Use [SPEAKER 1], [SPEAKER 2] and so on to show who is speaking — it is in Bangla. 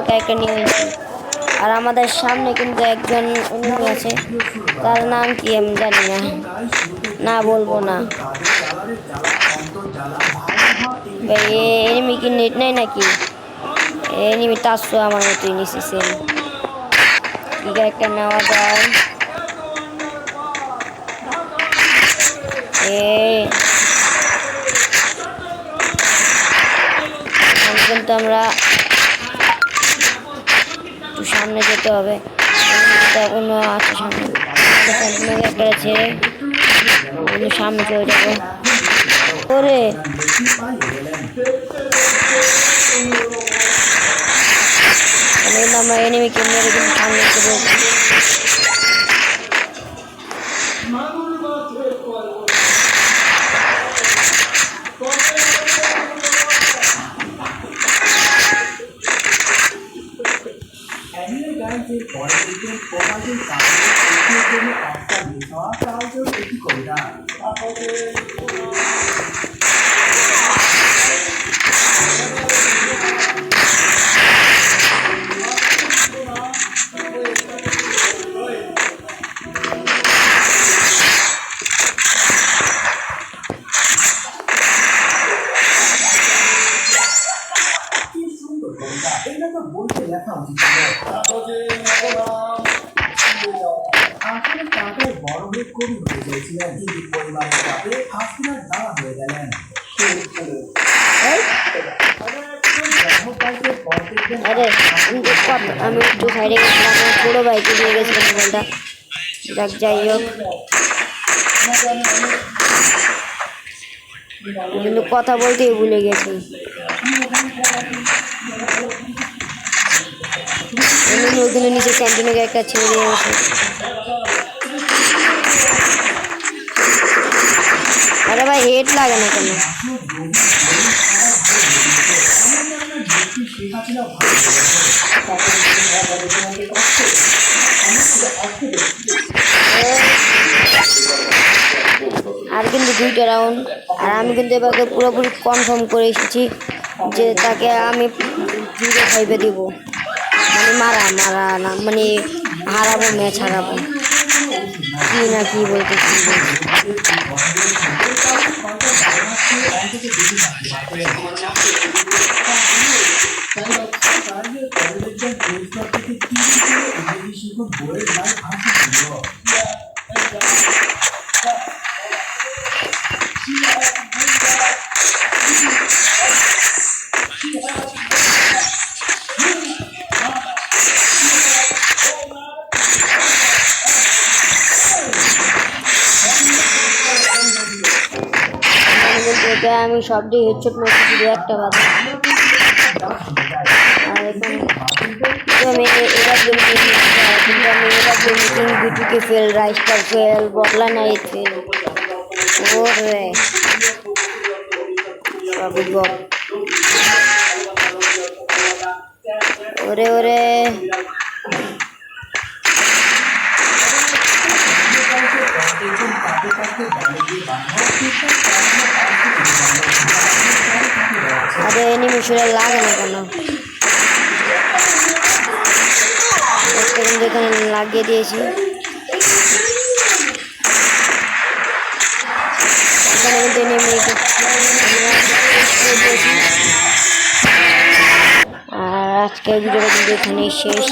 [SPEAKER 1] ক্যারেক্টার নিয়ে নিয়েছি। আর আমাদের সামনে কিন্তু একজন এনিমি আছে, তার নাম কি আমি জানি না, না বলবো না। এনিমি কি নেট নেই নাকি? এনিমি তাসো আমার মতোই নিছে সেম। কি ক্যারেক্টার নেওয়া যায়? কিন্তু আমরা একটু সামনে যেতে হবে। অন্য আছে সামনে একটা ছেড়ে সামনে চলে যাবো। ওরে আমরা এনিমিকে মেরে কিন্তু সামনে চলে আমি একটু সাইডে গেছিলাম, ছোটো বাইকে দিয়ে গেছিলাম মোবাইলটা। যাই হোক, কিন্তু কথা বলতেই ভুলে গেছি। ওইখানে নিচে ক্যান্টিনে একটা ছেড়ে দিয়ে গেছে। আরে ভাই হেড লাগে না কেন? আর কিন্তু 2টা রাউন্ড। আর আমি কিন্তু এবারে পুরোপুরি কনফার্ম করে এসেছি যে তাকে আমি 0-5 দিব, মানে মারা না, মানে হারাবো, ম্যাচ হারাবো। কি না কি বলতেছি। আমি সব দিয়ে হেডশট মারছি, শুধু একটা বাধা। আর আমি বিটুকে ফেল, রাইস্টার ফেল, বটলা নাই ফেল। ওরে সবই বল। ওরে ওরে আরে এনিমি শুলে লাগে না কেন? কিন্তু এখানে লাগিয়ে দিয়েছি। আর আজকের ভিডিওটা কিন্তু এখানেই শেষ।